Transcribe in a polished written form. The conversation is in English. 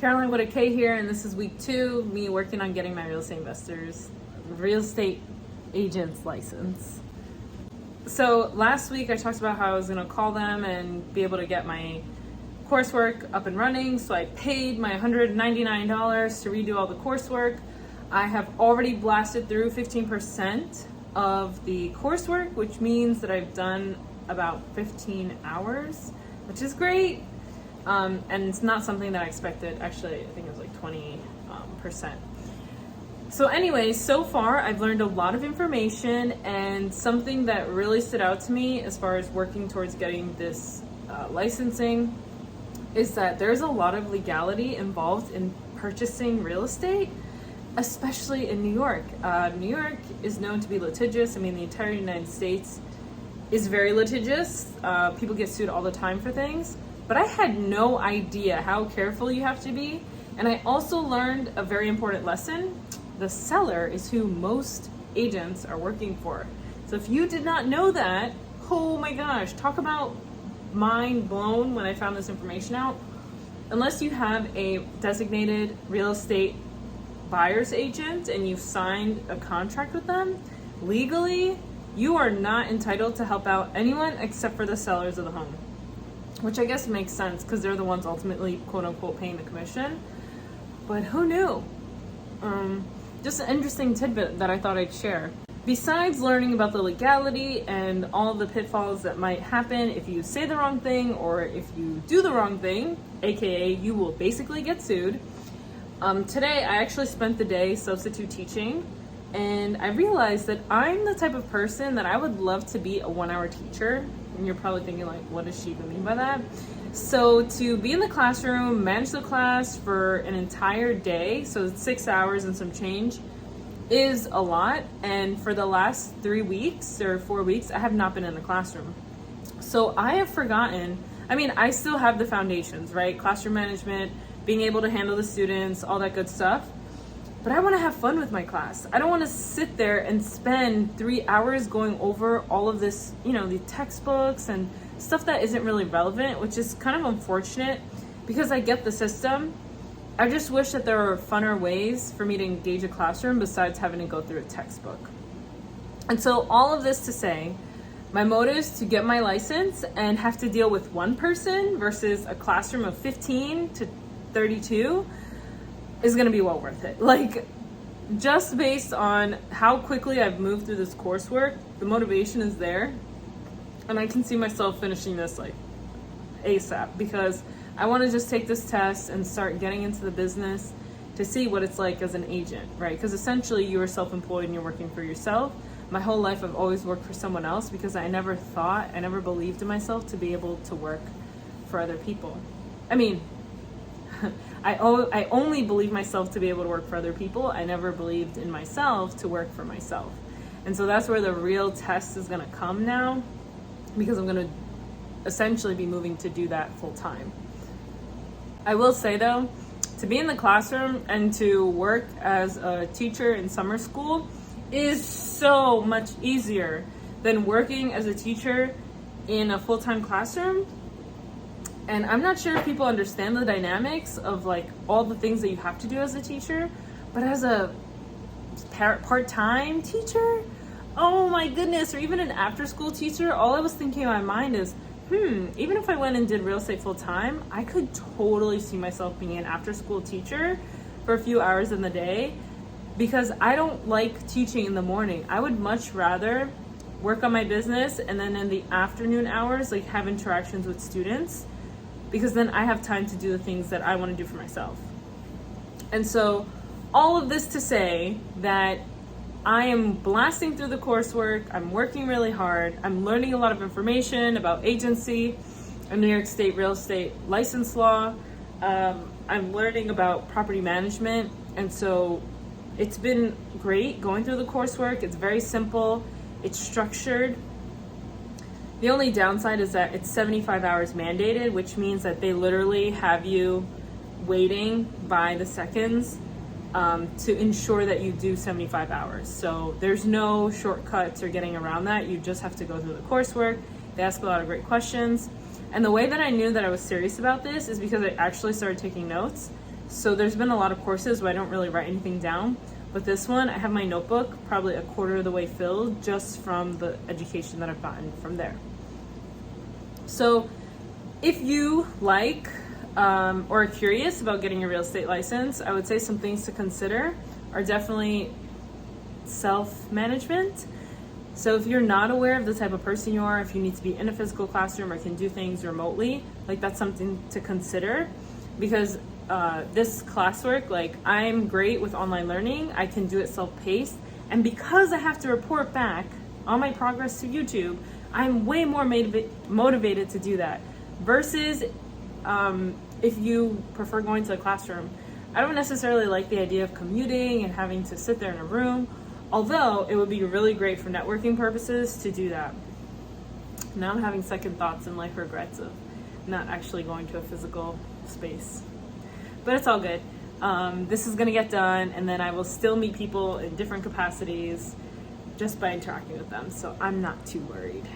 Caroline with a K here, and this is week 2, me working on getting my real estate agent's license. So last week I talked about how I was going to call them and be able to get my coursework up and running. So I paid my $199 to redo all the coursework. I have already blasted through 15% of the coursework, which means that I've done about 15 hours, which is great. And it's not something that I expected. Actually, I think it was like 20%. So anyway, so far I've learned a lot of information, and something that really stood out to me as far as working towards getting this licensing is that there's a lot of legality involved in purchasing real estate, especially in New York. New York is known to be litigious. I mean, the entire United States is very litigious. People get sued all the time for things. But I had no idea how careful you have to be. And I also learned a very important lesson. The seller is who most agents are working for. So if you did not know that, oh my gosh, talk about mind blown when I found this information out. Unless you have a designated real estate buyer's agent and you've signed a contract with them, legally, you are not entitled to help out anyone except for the sellers of the home. Which I guess makes sense because they're the ones ultimately, quote unquote, paying the commission. But who knew? Just an interesting tidbit that I thought I'd share. Besides learning about the legality and all the pitfalls that might happen if you say the wrong thing or if you do the wrong thing, aka you will basically get sued. Today I actually spent the day substitute teaching, and I realized that I'm the type of person that I would love to be a 1-hour teacher. And you're probably thinking, like, what does she even mean by that? So to be in the classroom, manage the class for an entire day, so 6 hours and some change, is a lot. And for the last 3 weeks or 4 weeks, I have not been in the classroom. So I have forgotten, I still have the foundations, right? Classroom management, being able to handle the students, all that good stuff. But I want to have fun with my class. I don't want to sit there and spend 3 hours going over all of this, the textbooks and stuff that isn't really relevant, which is kind of unfortunate because I get the system. I just wish that there were funner ways for me to engage a classroom besides having to go through a textbook. And so all of this to say, my motive is to get my license and have to deal with one person versus a classroom of 15 to 32 is going to be well worth it. Like, just based on how quickly I've moved through this coursework, the motivation is there, and I can see myself finishing this like ASAP because I want to just take this test and start getting into the business to see what it's like as an agent, right? Because essentially you are self-employed and you're working for yourself. My whole life I've always worked for someone else because I never believed in myself to be able to work for other people. I only believe myself to be able to work for other people. I never believed in myself to work for myself. And so that's where the real test is going to come now, because I'm going to essentially be moving to do that full time. I will say though, to be in the classroom and to work as a teacher in summer school is so much easier than working as a teacher in a full-time classroom. And I'm not sure if people understand the dynamics of like all the things that you have to do as a teacher, but as a part-time teacher, oh my goodness, or even an after-school teacher, all I was thinking in my mind is, even if I went and did real estate full-time, I could totally see myself being an after-school teacher for a few hours in the day because I don't like teaching in the morning. I would much rather work on my business and then in the afternoon hours, like have interactions with students, because then I have time to do the things that I want to do for myself. And so all of this to say that I am blasting through the coursework, I'm working really hard, I'm learning a lot of information about agency and New York State real estate license law. I'm learning about property management, and so it's been great going through the coursework. It's very simple, it's structured. The only downside is that it's 75 hours mandated, which means that they literally have you waiting by the seconds to ensure that you do 75 hours. So there's no shortcuts or getting around that. You just have to go through the coursework. They ask a lot of great questions. And the way that I knew that I was serious about this is because I actually started taking notes. So there's been a lot of courses where I don't really write anything down. But this one, I have my notebook probably a quarter of the way filled just from the education that I've gotten from there. So if you like or are curious about getting a real estate license, I would say some things to consider are definitely self-management. So if you're not aware of the type of person you are, if you need to be in a physical classroom or can do things remotely, like that's something to consider, because this classwork, like I'm great with online learning, I can do it self-paced, and because I have to report back on my progress to YouTube, I'm way more motivated to do that versus if you prefer going to a classroom. I don't necessarily like the idea of commuting and having to sit there in a room, although it would be really great for networking purposes to do that. Now I'm having second thoughts and like regrets of not actually going to a physical space. But it's all good. This is gonna get done, and then I will still meet people in different capacities just by interacting with them, so I'm not too worried.